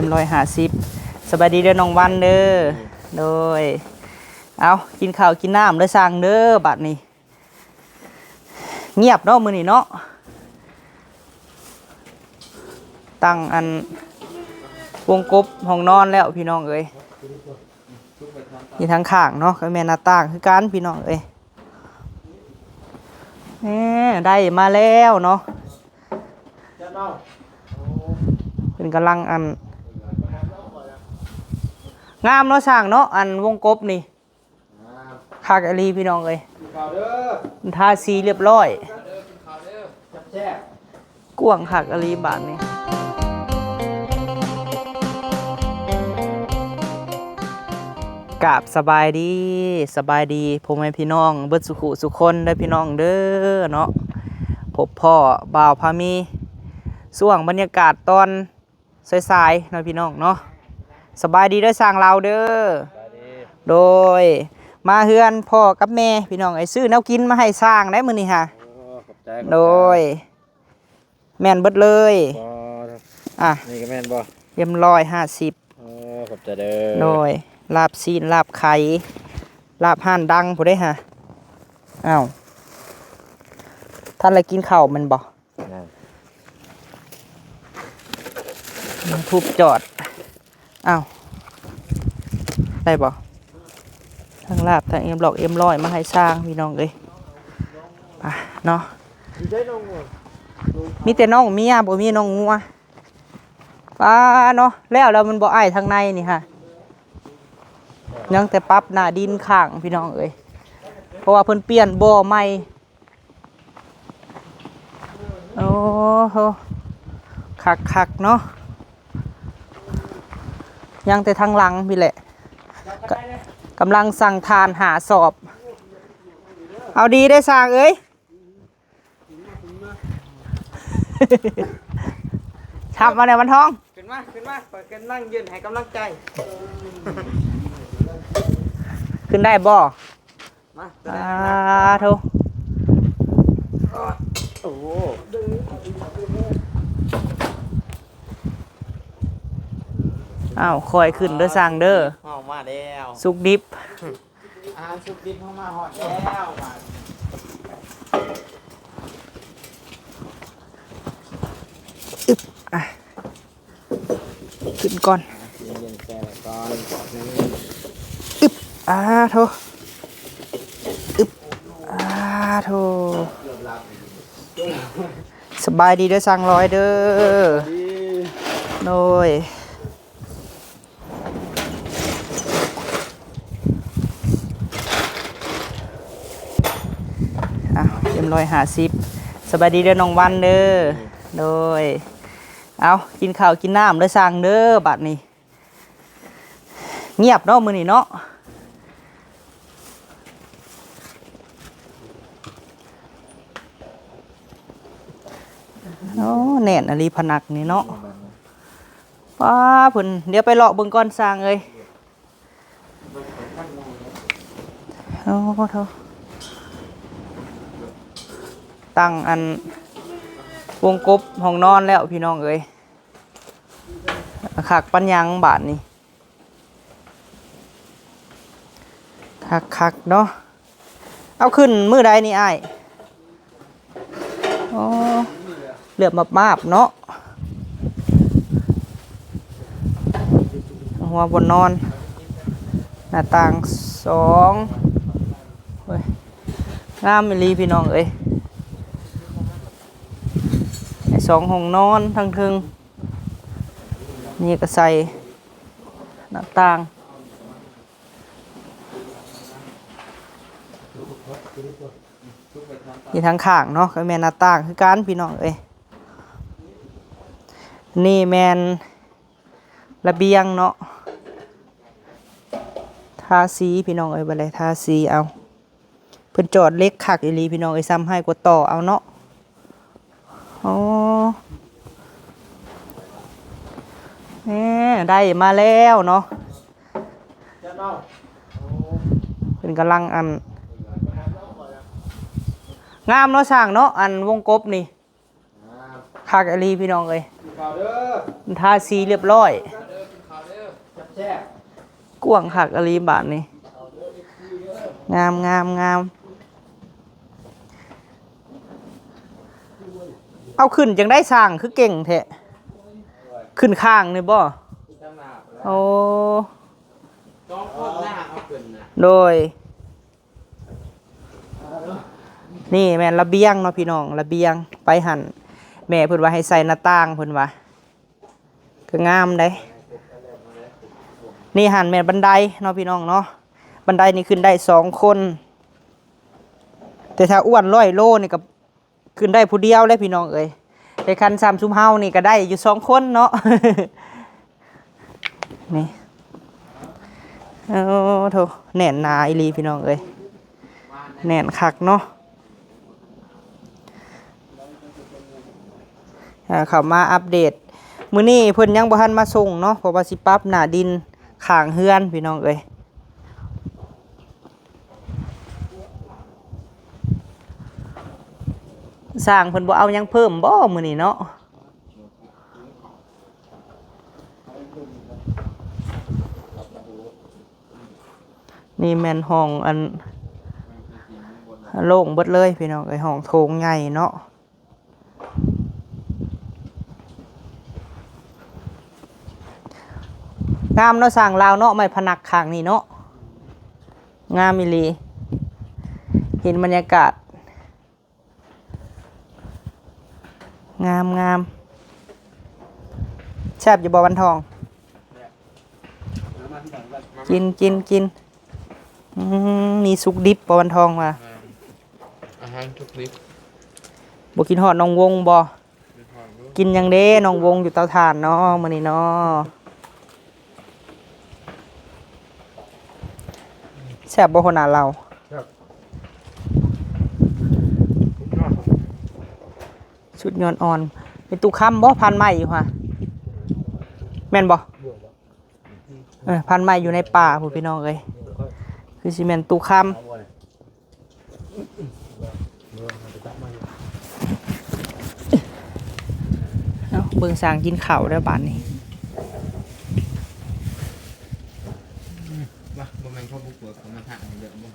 M150สบายดีเด้อน้องวันเด้อโดยเอากินข้าวกินน้ำเด้อสั่งเด้อบัดนี้เงียบเนาะมื้อนี้เนาะตั้งอันวงกบห้องนอนแล้วพี่น้องเอ้ยมีทางข้างเนาะก็แม่นหน้าต่างคือกันพี่น้องเอ้ยได้มาแล้วเนาะเป็นกำลังอันงามเนาะช่างเนาะอันวงกบนี่คากะลีพี่น้องเอ้ยทาสีเรียบร้อยกวางคากะลีบาทนี่กราบสบายดีพ่อแม่พี่น้องเบิดสุขุสุคนได้พี่น้องเด้อเนาะพบพ่อบ่าวพามีช่วงบรรยากาศตอนสายๆนะพี่น้องเนาะสบายดีได้สร้างเราเด้อโดยมาเฮือนพ่อกับแม่พี่น้องไอ้ซื้อแนวกินมาให้สร้างได้มื้อนี้ฮะโดยแม่นเบิดเลยนี่ก็แม่นบ่M150ขอบใจเด้อโดยลาบซีนลาบไข่ลาบห่านดังผู้ได้ฮะอ้าวท่านอะไรกินข้าวมันบ่ทุบจอดอ้าวได้บ่ทั้งลาบทั้งM100มาให้สร้างพี่น้องเอ้ยเนาะมีแต่น้องเมียบ่มีน้องงัวป้าเนาะแล้วมันบ่อ้ายทางในนี่ฮะยังแต่ปรับหน้าดินข้างพี่น้องเอ้ยเพราะว่าเพิ่นเปลี่ยนบ่อใหม่โอ้โหคักเนาะยังแต่ทางหลังพี่แหละกำลังสั่งทานหาสอบเอาดีได้สร้างเอ้ยทับมาในวันทองขึ้นมาเปิดกันนั่งยืนให้กำลังใจขึ้นได้บ่มาโธ่โอ้อ้าวคอยขึ้นเด้อสร้างเด้อมาแล้วสุกดิบสุกดิบเข้ามาหอดแล้วขึ้นก่อนโธ่โธ่สบายดีเด้อสั่งร้อยเด้อโดยM150สบายดีเด้อน้องวันเด้อโดยเอากินข้าวกินน้ำเด้อสั่งเด้อบัดนี้เงียบเนาะมื้อนี้เนาะโอ้แน่นอลีพนักนี่เนาะป้าเพิ่นเดี๋ยวไปเลาะเบิ่งก่อนสั่งเอ้ยโอ้โธ่ตั้งอันวงกบห้องนอนแล้วพี่น้องเอ้ยคักปัญญังบาทนี่คักเนาะเอาขึ้นมือใดนี่อ้ายอ๋อเหลือบมาบเนาะหัวบนนอนหน้าต่าง2งามอีหลีพี่น้องเอ้ย2ห้องนอนทั้งทึงนี่ก็ใส่หน้าต่างมีทางข้างเนาะก็แม่นหน้าต่างคือกันพี่น้องเอ้ยนี่แม่นระเบียงเนาะทาสีพี่น้องเอ้ยบ่ได้ทาสีเอาเพิ่นจอดเล็กคักอีหลีพี่น้องเอ้ยซ้ำให้กว่าต่อเอาเนาะอ๋อได้มาแล้วเนาะเป็นกำลังอันงามเนาะช่างเนาะอันวงกบนี่ คากะลีพี่น้องเอ้ยทาสีเรียบร้อย กว้างคักอลีบาทนี่งามงามงามเอาขึ้นจังได้สร้างคือเก่งแท้ขึ้นข้างนี่บ่โอ้โดยนี่แม่นระเบียงเนาะพี่น้องระเบียงไปหันแม่เพิ่นว่าให้ใส่หน้าต่างเพิ่นว่าก็งามได้นี่หันแม่นบันไดเนาะพี่น้องเนาะบันไดนี่ขึ้นได้2 คนแต่ถ้าอ้วน100 โลนี่ก็ขึ้นได้ผู้เดียวเลยพี่น้องเอ้ยแต่คัน3ชุมเฮานี่ก็ได้อยู่2 คนเนาะ นี่โอ้โถแน่นหนาอีหลีพี่น้องเอ้ยแน่นคักเนาะเข้ามาอัปเดตมื้อนี้เพิ่นยังบ่ทันมาส่งเนาะเพราะว่าสิปรับหน้าดินข้างเฮือนพี่น้องเอ้ยสร้างเพิ่นบ่เอาหยังเพิ่มบ่มื้อนี้เนาะนี่แม่นห้องอันโล่งเบิดเลยพี่น้องเอ้ยห้องโถงใหญ่เนาะงามเนาะสร้างลาวเนาะไม้พนักข้างนี่เนาะงามอีหลีเห็นบรรยากาศงามงามแซ่บอยู่บ่วันทองกินกินกินมีสุกดิบบ่วันทองว่ะอาหารทุกดิบบ่กินฮอดน้องวงบ่กินหยังเด้น้องวงอยู่เตาถ่านเนาะมื้อนี้เนาะแซ่บบ่คนหน้าเราชุดยอนอ่อนเป็นตู้ค้ำบ่พันไม้อยู่ค่ะแม่นบ่พันไม้อยู่ในป่าพูดพี่น้องเอ้ยคือซีเมนตู้ค้ำเอาเบิ่งสร้างกินข้าวได้บ้านนี้มาบ่แม่นข้าวบุกเบิกของมันหักเด้อบ่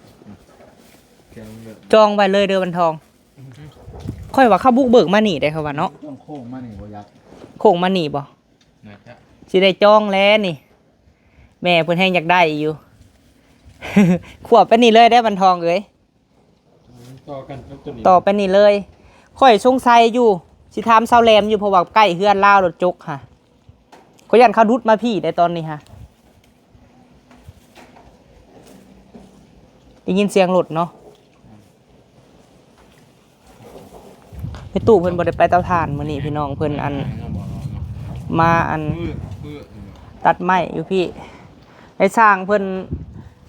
แกงเด้อจองไว้เลยเด้อวันทองค่อยว่าเข้าบุกเบิกมาหนีได้เขาว่าเนาะต้องโค้งมานี่บ่ยักโค้งมาหนีบ่สิได้จองแล้วนี่แม่เพิ่นแฮงอยากได้อยู่ ขวบไปนี่เลยได้วันทองเอ้ยต่อไปนี่เลยค่อยสงสัยอยู่สิถามเซาแลมอยู่เพราะว่าใกล้เฮือนลาวรถจกค่ะเขายันเขาดุดมาพี่ได้ตอนนี้ฮะได้ยินเสียงรถเนาะไปตู้เพิ่นบ่ได้ไปเตาถ่านมื้อนี้พี่น้องเพิ่นอันมาอันตัดไม้อยู่พี่ให้สร้างเพิ่น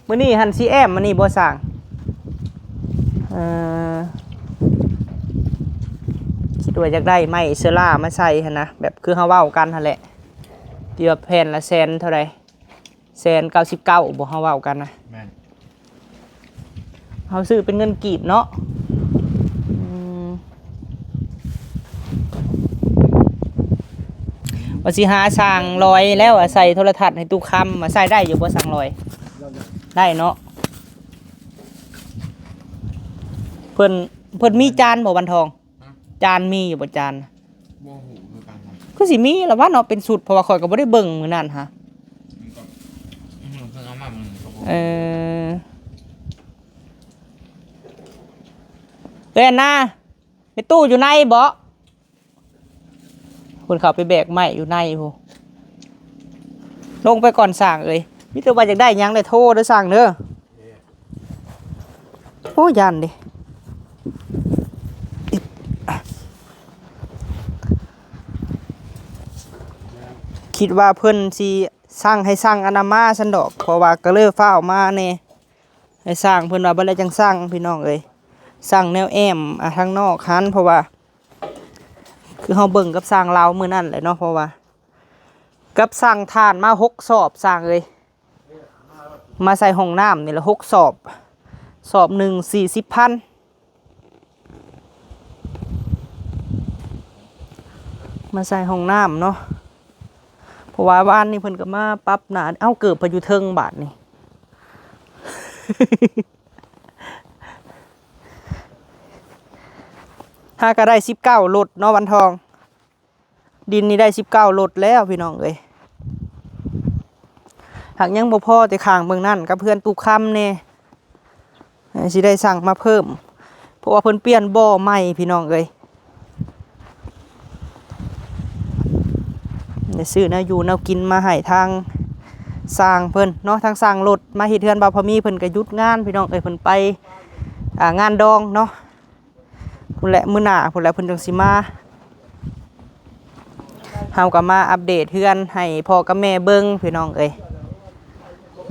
มื้อนี้หันสิแอมมื้อนี้บ่สร้างคิดว่าอยากได้ไม้เสื้อล่ามาใส่หั่นนะแบบคือเฮาเว้ากันหั่นแหละที่ว่าแผ่นละแสนเท่าใด199บ่เฮาเว้ากันนะแม่นเฮาซื้อเป็นเงินกีบเนาะว่าสิหาสร้างลอยแล้วใส่โทรทัศน์ให้ตู้คำมาใส่ได้อยู่บ่สั่งลอยได้เนาะเพิ่นมีจานบ่วันทองจานมีอยู่บ่จานบ่ฮู้คือกันคือสิมีล่ะว่าเนาะเป็นสูตรเพราะว่าข่อยก็บ่ได้เบิ่งมื้อนั้นฮะเพิ่นเอามามื้อเอ้ยนะในตู้อยู่ในบ่คนเขาไปแบกไม้อยู่ในพูลงไปก่อนสั่งเลยมิตรว่าอยากได้ยังเลยโทรได้สั่งเด้อโอ้ยันดิคิดว่าเพิ่นสิสั่งให้สั่งอนามาสันดอกเพราะว่าก็เลยฟ้าวมาเนี่ยให้สั่งเพิ่นว่าบ่ได้จังสั่งพี่น้องเอ้ยสั่งแนวแอมทางนอกคันเพราะว่าคือเฮาเบิ่งกับสร้างลาวมื้อนั้นแหละเนาะเพราะว่ากับสร้างถ่านมา6 สอบสร้างเลยมาใส่ห้องน้ำนี่ละ6 สอบสอบหนึ่ง40,000มาใส่ห้องน้ำเนาะพ ราะว่าบ้านนี่เพิ่นก็มาปรับหน้าเอ้าเกิดไปอยู่เทิงบาทนี่ ถ้าก็ได้19รถเนาะวันทอง ดินนี่ได้19รถแล้วพี่น้องเอ้ยหากยังบ่พอแต่ข้างเบิ่งนั่นกับเพื่อนตุกคำเนี่ยสิได้สั่งมาเพิ่มเพราะว่าเพิ่นเปลี่ยนบ่อใหม่พี่น้องเอ้ยได้ซื้อแนวอยู่แนวกินมาให้ทางสร้างเพิ่นเนาะทางสร้างรถมาเฮ็ดเฮือนบ่าวพอมีเพิ่นก็หยุดงานพี่น้องเอ้ยเพิ่นไปงานดองเนาะพุ่นแหละมื้อหน้าพุ่นแหละเพิ่นจังสิมาเฮาก็มาอัปเดตเฮือนให้พ่อกับแม่เบิ่งพี่น้องเอ้ย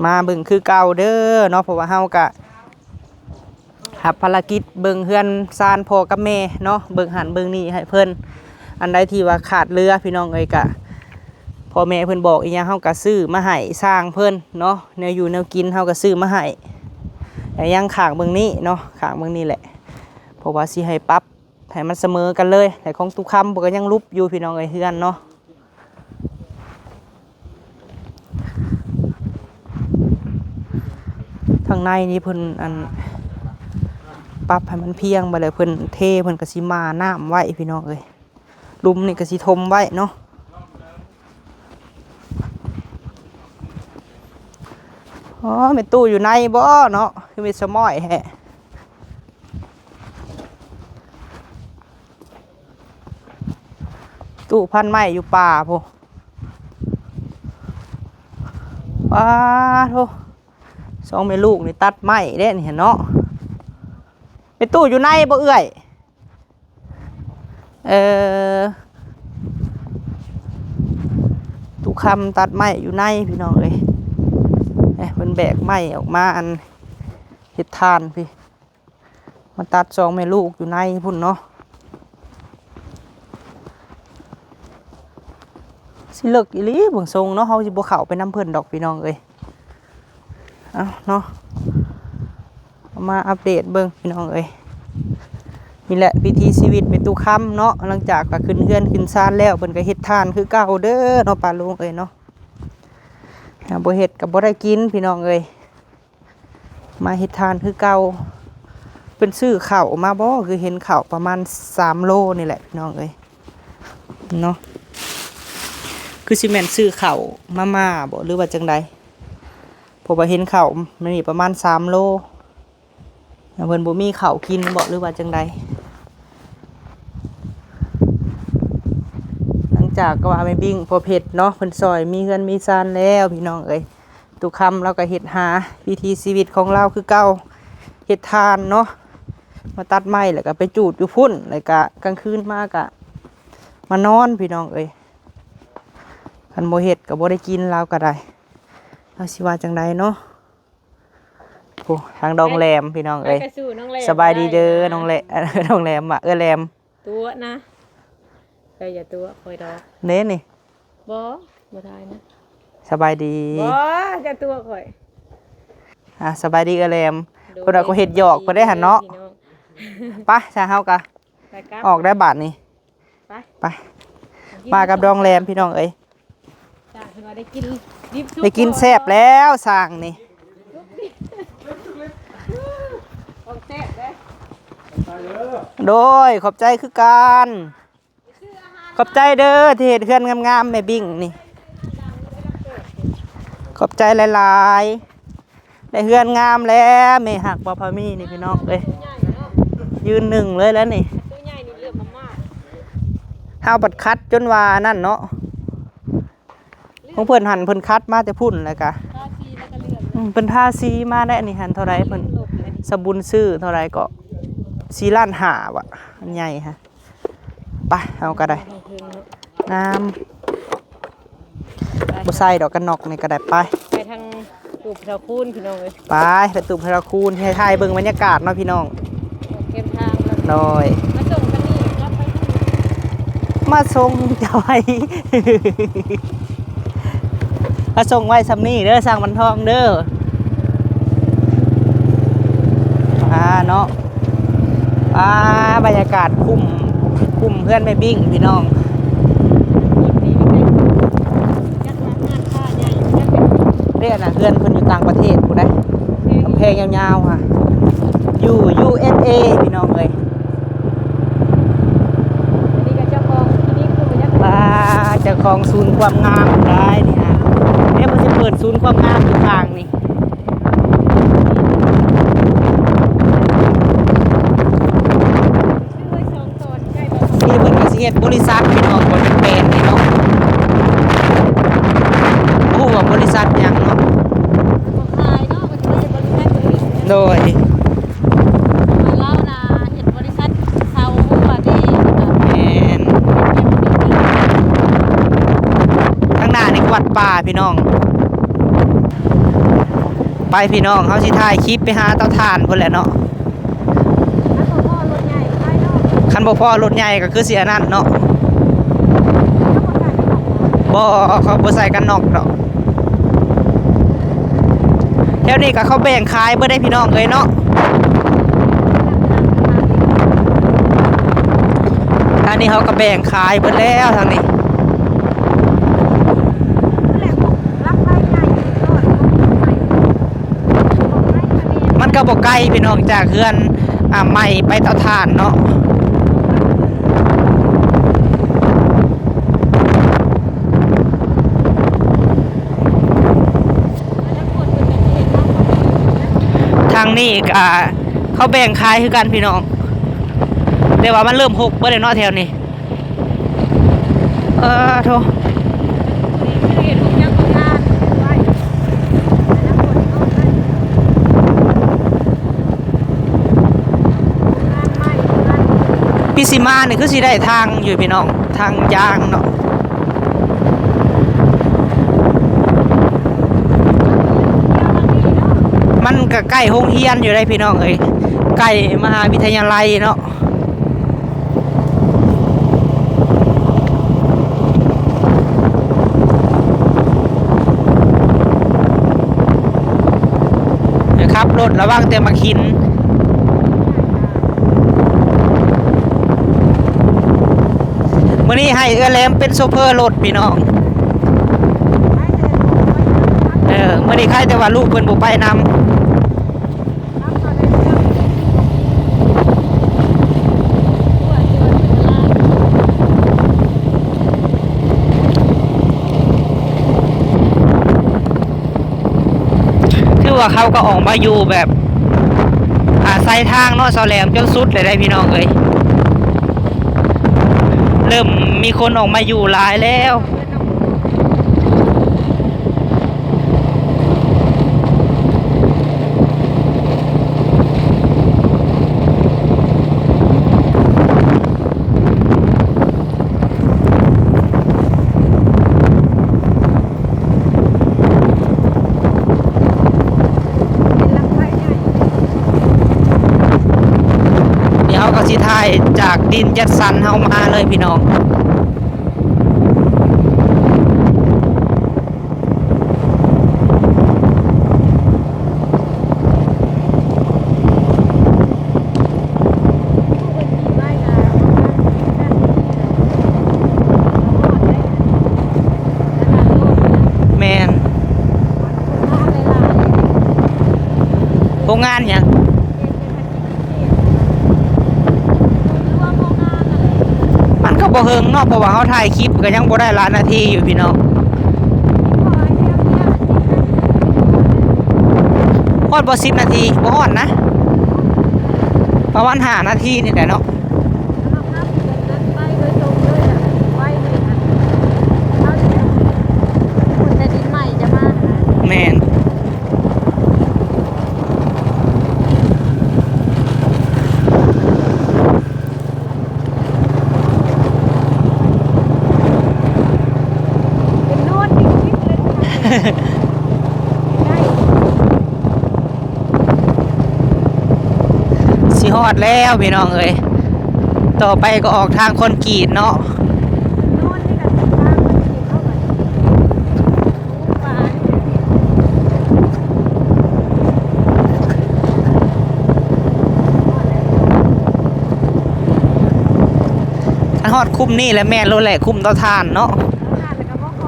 มาเบิ่งคือเก่าเด้อเนาะเพราะว่าเฮาก็รับภารกิจเบิ่งเฮือนซานพ่อกับแม่เนาะเบิ่งหันเบิ่งนี่ให้เพิ่นอันใดที่ว่าขาดเรือพี่น้องเอ้ยก็พ่อแม่เพิ่นบอกอีหยังเฮาก็ซื้อมาให้สร้างเพิ่นเนาะแนวอยู่แนวกินเฮาก็ซื้อมาให้แต่ยังข้างเบิ่งนี้เนาะข้างเบิ่งนี้แหละเพราะว่าสิให้ปรับให้มันเสมอกันเลยแต่ของตุกคำบ่ก็ยังลุบอยู่พี่น้องเอ้ยเฮือนเนาะทางในนี่เพิ่นอันปรับให้มันเพียงไปเลยเพิ่นเทเพิ่นก็สิมาน้ำไว้พี่น้องเอ้ยลุมนี่ก็สิทมไว้เนาะอ๋อแม่ตู้อยู่ในบ่เนาะคือมีสมอยแฮะตู้พันไม้อยู่ป่าพุว้าโธ่สองแม่ลูกนี่ตัดไม้เด้นี่เห็นเนาะแม่ตู้อยู่ในบ่เอื้อยตู้คำตัดไม้อยู่ในพี่น้องเอ้ยเพิ่นแบกไม้ออกมาอันเฮ็ดทานพี่มาตัดสองแม่ลูกอยู่ในพุ่นเนาะสิเลิกอีหลีเบิ่งทรงเนาะเฮาสิบ่เข้าไปนำเพิ่นดอกพี่น้องเอ้ยเอาเนาะมาอัปเดตเบิ่งพี่น้องเอ้ยนี่แหละวิถีชีวิตเป็นตู้ค่ำเนาะหลังจากก็ขึ้นเฮือนขึ้นศาลแล้วเพิ่นก็เฮ็ดทานคือเก่าเด้อเนาะป้าลุงเอ้ยเนาะบ่เฮ็ดก็บ่ได้กินพี่น้องเอ้ยมาเฮ็ดทานคือเก่าเพิ่นซื้อข้าวมาบ่คือเห็นข้าวประมาณ3โลนี่แหละพี่น้องเอ้ยเนาะคือสิแม่นซื้อข้าวมาบ่หรือว่าจังใดเพราะว่าเห็นข้าวมันมีประมาณ3โลเพิ่นบ่มีข้าวกินบ่หรือว่าจังใดหลังจากก็ว่าแม่บิ้งพอเผ็ดเนาะเพิ่นซอยมีเงินมีซานแล้วพี่น้องเอ้ยทุกคำเราก็เฮ็ดหาวิถีชีวิตของเราคือเก่าเฮ็ดทานเนาะมาตัดไม้แล้วก็ไปจูดอยู่พุ่นแล้วก็กลางคืนมาก็มานอนพี่น้องเอ้ยคันบ่เฮ็ดก็บ่ได้กินเราก็ได้เอาสิว่าจังใดเนาะโอ้ทางดองแรมพี่น้องเอ้ยสบายดีเด้อน้องแหละน้องแรมอ่ะแรมตัวนะใครอย่าตัวคอยดอกเน้นนี่บ่ได้นะสบายดีจะตัวคอยสบายดีแรมเพิ่นก็เฮ็ดหยอกเพิ่นได้หั่นเนาะไปซะเฮากะออกได้บาทนี่ไปมากับดองแรมพี่น้องเอ้ยได้กินแซ่บแล้วสั่งนี่โดยขอบใจคือกันขอบใจเด้อที่เห็ดเพื่อนงามๆแม่บิ่งนี่ขอบใจหลายๆได้เพื่อนงามแล้วแม่หักบ่พามีนี่พี่น้องเลยยืนหนึ่งเลยแล้วนี่ห้าวบัดคัดจนว่านั่นเนาะของเพิ่นหันเพิ่นคัดมาแต่พุ่นเลยกะเพิ่นทาสีมาได้นี่หันเท่าไรเพิ่นสบุญซื้อเท่าไรก็4 ล้านห้าวะอันใหญ่ฮะไปเอาก็ได้น้ำบุไซดอกกันนอกนี่ก็ได้ไปทางตูบพระคูณพี่น้องเลยไปตูบพระคูณให้ทายเบิ่งบรรยากาศเนาะพี่น้องเข้มทางหน่อยมาส่งกันนี่รับไปมาส่งจะไว้มาส่งไว้ซำนี่เด้อสร้างบันทองเด้อเนาะบรรยากาศคุ้มเพื่อนไม่บิ้งพี่น้อง เด้อน่ะเพื่อนเพิ่นอยู่ต่างประเทศผู้ใดกำแพงยาวๆค่ะอยู่ USA พี่น้องเอ้ย อันนี้ก็เจ้าของที่นี่คือเป็นยักษ์ ป้าเจ้าของศูนย์ความงามได้นี่ฮะเนี่ยมันจะเปิดศูนย์ความงามอยู่ทางนี่ ชื่อสองตอนใกล้ตอน นี่เพิ่นก็สิเฮ็ดบริษัทพี่น้องบ่ได้เป็นนี่เนาะโอ้ว่าบริษัทหยังเนาะ ของขายเนาะมันจะเป็นบริษัทบริษัท โดย มาเล่านะเห็นบริษัทเซาหัวดี แม่นข้างหน้านี่ก็วัดป่าพี่น้อง ไปพี่น้องเฮาสิถ่ายคลิปไปหาเตาถ่านพุ่นแหละเนาะ แล้วก็พ่อรถใหญ่ใกล้เนาะ คันบ่พอรถใหญ่ก็คือเสียนั่นเนาะ บ่เขาบ่ใส่กันนอกดอกแถวนี้ก็เขาแบ่งขายเบ่ได้พี่น้องเอ้ยเนาะทางนี้เขาก็แบ่งขายเบิดแล้วทางนี้ มันก็บ่ไกลพี่น้องจากเฮือนใหม่ไปเตาถ่านเนาะทางนี้เขาแบ่งขายคือกันพี่น้องแต่ว่ามันเริ่มหกเบิดแล้วเนาะแถวนี้โทพี่สิมานี่คือสิได้ทางอยู่พี่น้องทางยางเนาะมันก็ใกล้โรงเรียนอยู่ได้พี่น้องเอ้ยใกล้มหาวิทยาลัยเนาะนะครับรถระวังแต่มาคินมื้อนี้ให้เอื้อแหลมเป็นโซเฟอร์รถพี่น้องมื้อนี้ใครแต่ว่าลูกเพิ่นบ่ไปนำคือว่าเขาก็ออกมาอยู่แบบใส่ทางเนาะซอแหลมจนสุดเลยได้พี่น้องเอ้ยเริ่มมีคนออกมาอยู่หลายแล้วเดี๋ยวก็สิถ่ายจากดินจัดสรรเฮามาเลยพี่น้องแมนโรงงานหยังมันก็บ่เฮิงเนาะเพราะว่าเขาถ่ายคลิปก็ยังบ่ได้ล้านนาทีอยู่พี่น้องฮอดบ่10นาทีบ่ฮอดนะประมาณ5นาทีนี่แหละเนาะแม่นสิฮอดแล้วพี่น้องเอ้ยต่อไปก็ออกทางคอนกรีตเนาะฮอดคุ้มนี่แหละแม่นโลแหละคุ้มเตาถ่านเนาะ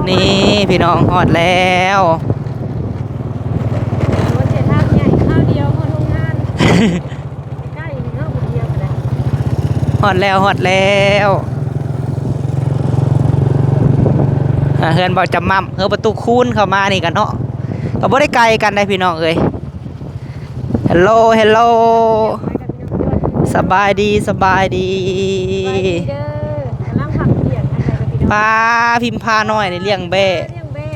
นี่พี่น้องฮอดแล้ว ใกล้นี่เนาะบ่เดียวกัน ฮอดแล้วเฮือนบ่จำมั่มประตูคูนเข้ามานี่กันเนาะก็บ่ได้ไกลกันได้พี่น้องเอ้ยฮัลโหลสบายดี เด้อกำลังผักเปียกอันใดกับพี่น้อง ปลาพิมพาน้อยนี่เลี้ยงแบ่ เลี้ยงแบ่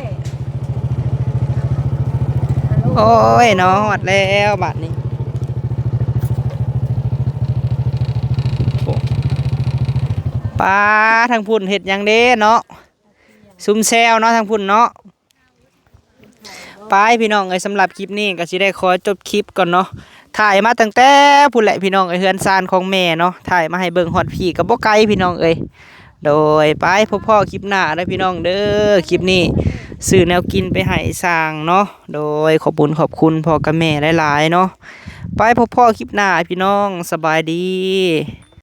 โอ้ยเนาะฮอดแล้วบัดนี้ปลาทางพุ่นเฮ็ดหยังเด้เนาะซุ่มแซวเนาะทางพุ่นเนาะไปพี่น้องเอ้ยสำหรับคลิปนี้ก็สิได้ขอจบคลิปก่อนเนาะถ่ายมาตั้งแต่พุ่นแหละพี่น้องเอ้ยเฮือนซานของแม่เนาะถ่ายมาให้เบิ่งฮอดพี่ก็บ่ไกลพี่น้องเอ้ยโดยไปพบพ่อคลิปหน้าเด้อพี่น้องเด้อคลิปนี้ซื้อแนวกินไปให้สร้างเนาะโดยขอบคุณพ่อกับแม่หลายๆเนาะไปพบพ่อคลิปหน้าพี่น้องสบายดี